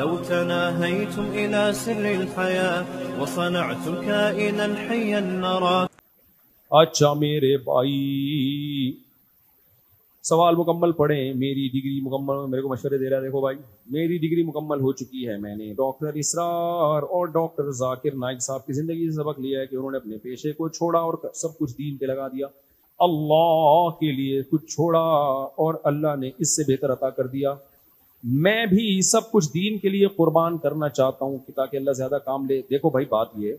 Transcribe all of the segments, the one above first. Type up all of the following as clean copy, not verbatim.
لو تناهيتم إلى سر الحياة وصنعتم كائنا حيا نرى. اچھا میرے بھائی سوال مکمل پڑھیں. میری ڈگری مکمل، میرے کو مشورے دے رہا ہے. دیکھو بھائی میری ڈگری مکمل ہو چکی ہے. میں نے ڈاکٹر اسرار اور ڈاکٹر ذاکر نائک صاحب کی زندگی سے سبق لیا ہے کہ انہوں نے اپنے پیشے کو چھوڑا اور سب کچھ دین پہ لگا دیا. اللہ کے لیے کچھ چھوڑا اور اللہ نے اس سے بہتر عطا کر دیا. میں بھی سب کچھ دین کے لیے قربان کرنا چاہتا ہوں کہ تاکہ اللہ زیادہ کام لے. دیکھو بھائی بات یہ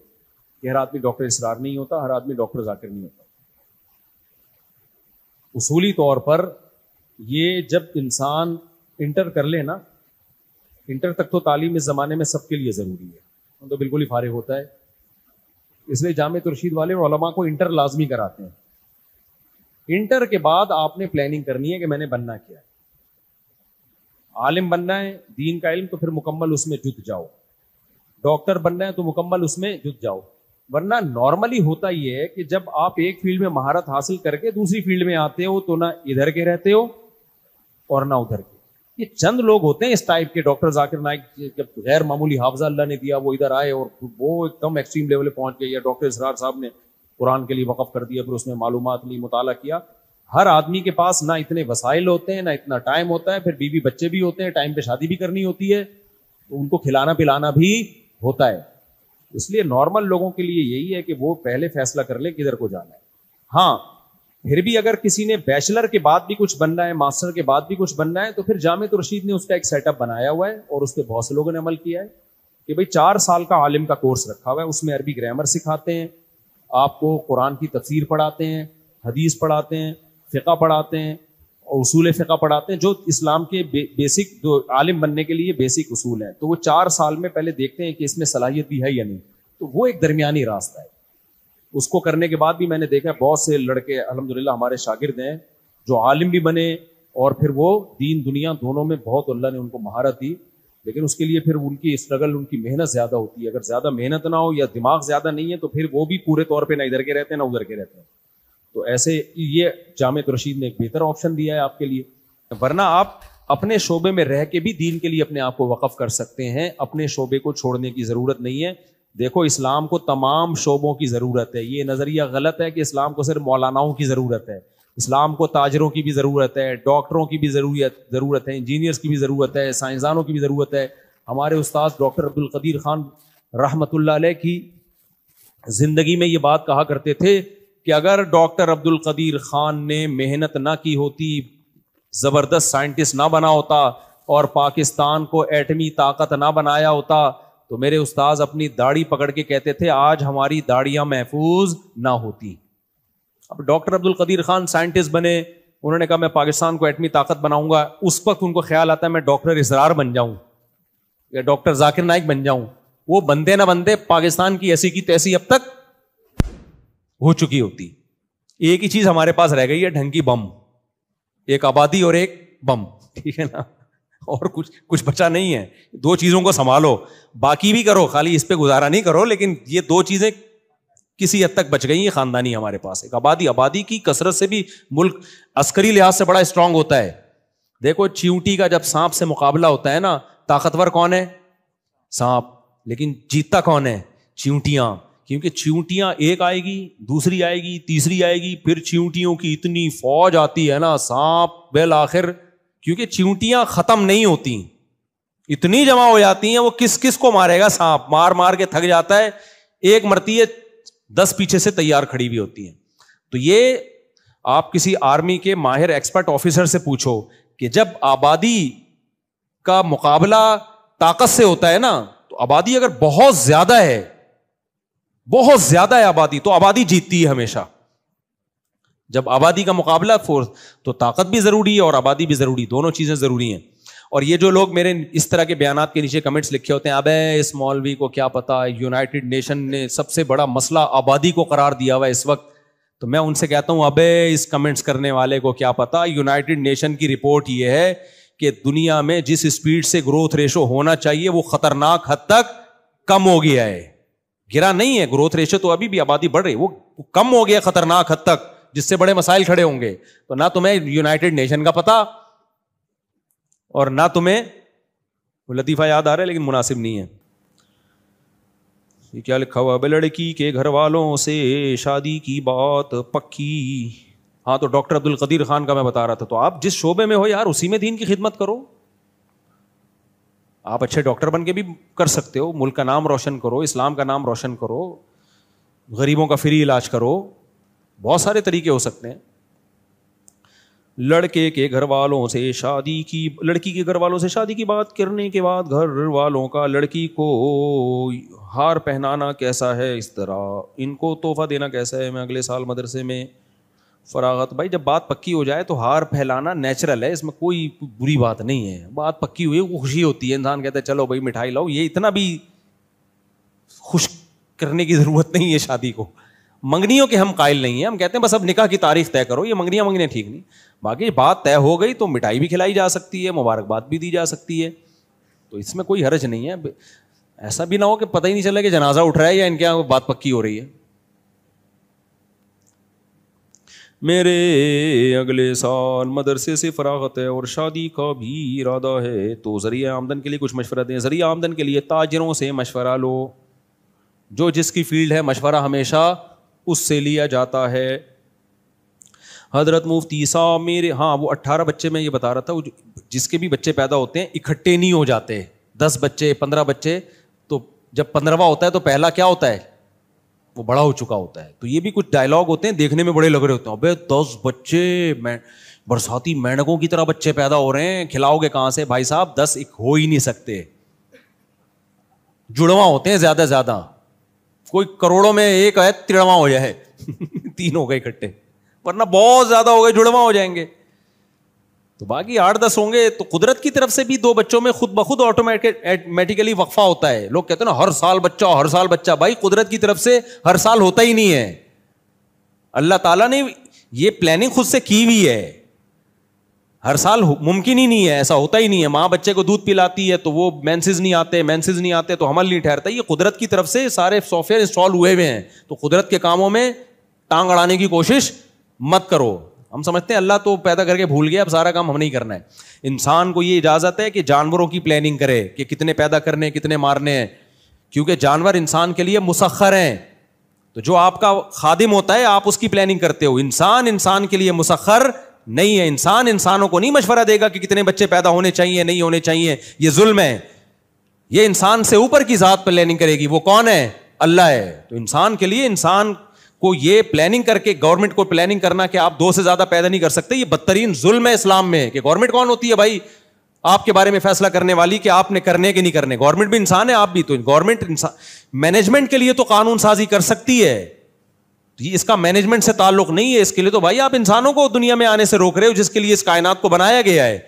کہ ہر آدمی ڈاکٹر اسرار نہیں ہوتا، ہر آدمی ڈاکٹر ذاکر نہیں ہوتا. اصولی طور پر یہ جب انسان انٹر کر لے نا، انٹر تک تو تعلیم اس زمانے میں سب کے لیے ضروری ہے، تو بالکل ہی فارغ ہوتا ہے. اس لیے جامعہ ترشید والے علماء کو انٹر لازمی کراتے ہیں. انٹر کے بعد آپ نے پلاننگ کرنی ہے کہ میں نے بننا کیا ہے. عالم بننا ہے دین کا علم تو پھر مکمل اس میں جت جاؤ. ڈاکٹر بننا ہے تو مکمل اس میں جت جاؤ. ورنہ نارملی ہوتا یہ ہے کہ جب آپ ایک فیلڈ میں مہارت حاصل کر کے دوسری فیلڈ میں آتے ہو تو نہ ادھر کے رہتے ہو اور نہ ادھر کے. یہ چند لوگ ہوتے ہیں اس ٹائپ کے. ڈاکٹر ذاکر نائک جب غیر معمولی حافظہ اللہ نے دیا وہ ادھر آئے اور وہ ایک دم ایکسٹریم لیول پہ پہنچ گئے. یا ڈاکٹر اسرار صاحب نے قرآن کے لیے وقف کر دیا، پھر اس میں معلومات لی، مطالعہ کیا. ہر آدمی کے پاس نہ اتنے وسائل ہوتے ہیں، نہ اتنا ٹائم ہوتا ہے. پھر بیوی بچے بھی ہوتے ہیں، ٹائم پہ شادی بھی کرنی ہوتی ہے، تو ان کو کھلانا پلانا بھی ہوتا ہے. اس لیے نارمل لوگوں کے لیے یہی ہے کہ وہ پہلے فیصلہ کر لیں کدھر کو جانا ہے. ہاں پھر بھی اگر کسی نے بیچلر کے بعد بھی کچھ بننا ہے، ماسٹر کے بعد بھی کچھ بننا ہے، تو پھر جامعہ ترشید نے اس کا ایک سیٹ اپ بنایا ہوا ہے اور اس پہ بہت سے لوگوں نے عمل کیا ہے کہ بھئی 4 سال کا عالم کا کورس رکھا ہوا ہے. اس میں عربی گرامر سکھاتے ہیں، آپ کو قرآن کی تفسیر پڑھاتے ہیں، حدیث پڑھاتے ہیں، فقہ پڑھاتے ہیں اور اصول فقہ پڑھاتے ہیں، جو اسلام کے بیسک جو عالم بننے کے لیے بیسک اصول ہیں. تو وہ 4 سال میں پہلے دیکھتے ہیں کہ اس میں صلاحیت بھی ہے یا نہیں. تو وہ ایک درمیانی راستہ ہے. اس کو کرنے کے بعد بھی میں نے دیکھا بہت سے لڑکے الحمدللہ ہمارے شاگرد ہیں جو عالم بھی بنے اور پھر وہ دین دنیا دونوں میں بہت اللہ نے ان کو مہارت دی. لیکن اس کے لیے پھر ان کی اسٹرگل، ان کی محنت زیادہ ہوتی ہے. اگر زیادہ محنت نہ ہو یا دماغ زیادہ نہیں ہے تو پھر وہ بھی پورے طور پہ نہ ادھر کے رہتے ہیں نہ ادھر کے رہتے ہیں. تو ایسے یہ جامعہ ترشید نے ایک بہتر آپشن دیا ہے آپ کے لیے. ورنہ آپ اپنے شعبے میں رہ کے بھی دین کے لیے اپنے آپ کو وقف کر سکتے ہیں. اپنے شعبے کو چھوڑنے کی ضرورت نہیں ہے. دیکھو اسلام کو تمام شعبوں کی ضرورت ہے. یہ نظریہ غلط ہے کہ اسلام کو صرف مولاناؤں کی ضرورت ہے. اسلام کو تاجروں کی بھی ضرورت ہے، ڈاکٹروں کی بھی ضرورت ہے، انجینئرز کی بھی ضرورت ہے، سائنسدانوں کی بھی ضرورت ہے. ہمارے استاد ڈاکٹر عبدالقدیر خان رحمۃ اللہ علیہ کی زندگی میں یہ بات کہا کرتے تھے کہ اگر ڈاکٹر عبدالقدیر خان نے محنت نہ کی ہوتی، زبردست سائنٹسٹ نہ بنا ہوتا اور پاکستان کو ایٹمی طاقت نہ بنایا ہوتا تو میرے استاذ اپنی داڑھی پکڑ کے کہتے تھے آج ہماری داڑیاں محفوظ نہ ہوتی. اب ڈاکٹر عبدالقدیر خان سائنٹسٹ بنے، انہوں نے کہا میں پاکستان کو ایٹمی طاقت بناؤں گا. اس وقت ان کو خیال آتا ہے میں ڈاکٹر اسرار بن جاؤں یا ڈاکٹر ذاکر نائک بن جاؤں. وہ بندے نہ بندے پاکستان کی ایسی کی تیسی اب تک ہو چکی ہوتی. ایک ہی چیز ہمارے پاس رہ گئی ہے، ڈھنکی بم. ایک آبادی اور ایک بم، ٹھیک ہے نا، اور کچھ بچا نہیں ہے. 2 چیزوں کو سنبھالو، باقی بھی کرو، خالی اس پہ گزارا نہیں کرو. لیکن یہ 2 چیزیں کسی حد تک بچ گئی ہیں خاندانی ہمارے پاس. ایک آبادی کی کثرت سے بھی ملک عسکری لحاظ سے بڑا اسٹرانگ ہوتا ہے. دیکھو چیونٹی کا جب سانپ سے مقابلہ ہوتا ہے نا، طاقتور کون ہے؟ سانپ. لیکن جیتتا کون ہے؟ چیونٹیاں. کیونکہ چیونٹیاں ایک آئے گی، دوسری آئے گی، تیسری آئے گی، پھر چیونٹیوں کی اتنی فوج آتی ہے نا، سانپ بالآخر، کیونکہ چیونٹیاں ختم نہیں ہوتی، اتنی جمع ہو جاتی ہیں. وہ کس کو مارے گا؟ سانپ مار کے تھک جاتا ہے، ایک مرتی ہے 10 پیچھے سے تیار کھڑی بھی ہوتی ہیں. تو یہ آپ کسی آرمی کے ماہر ایکسپرٹ آفیسر سے پوچھو کہ جب آبادی کا مقابلہ طاقت سے ہوتا ہے نا، تو آبادی اگر بہت زیادہ ہے آبادی، تو آبادی جیتتی ہے ہمیشہ. جب آبادی کا مقابلہ فورس، تو طاقت بھی ضروری ہے اور آبادی بھی ضروری، دونوں چیزیں ضروری ہیں. اور یہ جو لوگ میرے اس طرح کے بیانات کے نیچے کمنٹس لکھے ہوتے ہیں، ابے اس مولوی کو کیا پتا، یونائٹڈ نیشن نے سب سے بڑا مسئلہ آبادی کو قرار دیا ہوا ہے اس وقت. تو میں ان سے کہتا ہوں ابے اس کمنٹس کرنے والے کو کیا پتا، یونائٹڈ نیشن کی رپورٹ یہ ہے کہ دنیا میں جس اسپیڈ سے گروتھ ریشو ہونا چاہیے وہ خطرناک حد تک کم ہو گیا ہے. گرا نہیں ہے گروتھ ریشو، تو ابھی بھی آبادی بڑھ رہی، وہ کم ہو گیا خطرناک حد تک، جس سے بڑے مسائل کھڑے ہوں گے. تو نہ تمہیں یونائٹڈ نیشن کا پتا اور نہ تمہیں وہ لطیفہ یاد آ رہا ہے لیکن مناسب نہیں ہے. یہ کیا لکھا ہوا ہے؟ لڑکی کے گھر والوں سے شادی کی بات پکی. ہاں تو ڈاکٹر عبد القدیر خان کا میں بتا رہا تھا. تو آپ جس شعبے میں ہو یار اسی میں دین کی خدمت کرو. آپ اچھے ڈاکٹر بن کے بھی کر سکتے ہو, ملک کا نام روشن کرو, اسلام کا نام روشن کرو, غریبوں کا فری علاج کرو, بہت سارے طریقے ہو سکتے ہیں. لڑکے کے گھر والوں سے شادی کی, لڑکی کے گھر والوں سے شادی کی بات کرنے کے بعد گھر والوں کا لڑکی کو ہار پہنانا کیسا ہے, اس طرح ان کو تحفہ دینا کیسا ہے, میں اگلے سال مدرسے میں فراغت. بھائی جب بات پکی ہو جائے تو ہار پھیلانا نیچرل ہے, اس میں کوئی بری بات نہیں ہے. بات پکی ہوئی ہے, خوشی ہوتی ہے, انسان کہتا ہے چلو بھائی مٹھائی لاؤ. یہ اتنا بھی خوش کرنے کی ضرورت نہیں ہے شادی کو. منگنیوں کے ہم قائل نہیں ہیں, ہم کہتے ہیں بس اب نکاح کی تاریخ طے کرو. یہ منگنیاں منگنے ٹھیک نہیں. باقی بات طے ہو گئی تو مٹھائی بھی کھلائی جا سکتی ہے, مبارکباد بھی دی جا سکتی ہے, تو اس میں کوئی حرج نہیں ہے. ایسا بھی نہ ہو کہ پتہ ہی نہیں چلا کہ جنازہ اٹھ رہا ہے یا ان کے یہاں بات پکی ہو رہی ہے. میرے اگلے سال مدرسے سے فراغت ہے اور شادی کا بھی ارادہ ہے, تو ذریعہ آمدن کے لیے کچھ مشورہ دیں. ذریعہ آمدن کے لیے تاجروں سے مشورہ لو. جو جس کی فیلڈ ہے مشورہ ہمیشہ اس سے لیا جاتا ہے. حضرت مفتی صاحب میرے, ہاں وہ 18 بچے میں یہ بتا رہا تھا, جس کے بھی بچے پیدا ہوتے ہیں اکٹھے نہیں ہو جاتے. 10 بچے 15 بچے, تو جب 15واں ہوتا ہے تو پہلا کیا ہوتا ہے, وہ بڑا ہو چکا ہوتا ہے. تو یہ بھی کچھ ڈائلاگ ہوتے ہیں دیکھنے میں بڑے لگ رہے ہوتے ہیں. ابے 10 بچے برساتی مینڈکوں کی طرح بچے پیدا ہو رہے ہیں, کھلاؤ گے کہاں سے؟ بھائی صاحب 10 ایک ہو ہی نہیں سکتے, جڑواں ہوتے ہیں زیادہ زیادہ. کوئی کروڑوں میں ایک ہے تڑواں ہو جائے 3 ہو گئے اکٹھے, ورنہ بہت زیادہ ہو گئے جڑواں ہو جائیں گے. تو باقی 8-10 ہوں گے. تو قدرت کی طرف سے بھی 2 بچوں میں خود بخود آٹومیٹیکلی وقفہ ہوتا ہے. لوگ کہتے ہیں نا ہر سال بچہ ہر سال بچہ. بھائی قدرت کی طرف سے ہر سال ہوتا ہی نہیں ہے. اللہ تعالیٰ نے یہ پلاننگ خود سے کی ہوئی ہے. ہر سال ممکن ہی نہیں ہے, ایسا ہوتا ہی نہیں ہے. ماں بچے کو دودھ پلاتی ہے تو وہ مینسز نہیں آتے تو حمل نہیں ٹھہرتا. یہ قدرت کی طرف سے سارے سافٹ ویئر انسٹال ہوئے ہوئے ہیں. تو قدرت کے کاموں میں ٹانگ اڑانے کی کوشش مت کرو. ہم سمجھتے ہیں اللہ تو پیدا کر کے بھول گیا, اب سارا کام ہم نہیں کرنا ہے. انسان کو یہ اجازت ہے کہ جانوروں کی پلاننگ کرے کہ کتنے پیدا کرنے کتنے مارنے ہیں, کیونکہ جانور انسان کے لیے مسخر ہیں. تو جو آپ کا خادم ہوتا ہے آپ اس کی پلاننگ کرتے ہو. انسان کے لیے مسخر نہیں ہے. انسان انسانوں کو نہیں مشورہ دے گا کہ کتنے بچے پیدا ہونے چاہیے نہیں ہونے چاہیے. یہ ظلم ہے. یہ انسان سے اوپر کی ذات پلاننگ کرے گی. وہ کون ہے؟ اللہ ہے. تو انسان کے لیے انسان کو یہ پلاننگ کر کے گورنمنٹ کو پلاننگ کرنا کہ آپ 2 سے زیادہ پیدا نہیں کر سکتے, یہ بدترین ظلم ہے اسلام میں. کہ گورنمنٹ کون ہوتی ہے بھائی آپ کے بارے میں فیصلہ کرنے والی کہ آپ نے کرنے کہ نہیں کرنے؟ گورنمنٹ بھی انسان ہے, آپ بھی. تو گورنمنٹ مینجمنٹ کے لیے تو قانون سازی کر سکتی ہے, اس کا مینجمنٹ سے تعلق نہیں ہے. اس کے لیے تو بھائی آپ انسانوں کو دنیا میں آنے سے روک رہے ہو جس کے لیے اس کائنات کو بنایا گیا ہے.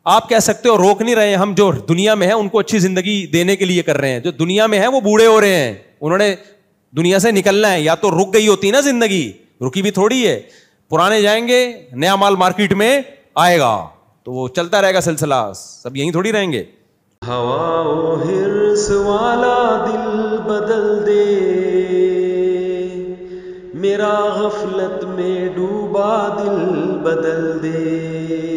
آپ کہہ سکتے ہو روک نہیں رہے, ہم جو دنیا میں ہیں ان کو اچھی زندگی دینے کے لیے کر رہے ہیں. جو دنیا میں ہیں وہ بوڑھے ہو رہے ہیں, انہوں نے دنیا سے نکلنا ہے. یا تو رک گئی ہوتی نا زندگی, رکی بھی تھوڑی ہے. پرانے جائیں گے, نیا مال مارکیٹ میں آئے گا, تو وہ چلتا رہے گا سلسلہ, سب یہیں تھوڑی رہیں گے. ہوا و حرص والا دل بدل دے, میرا غفلت میں ڈوبا دل بدل دے.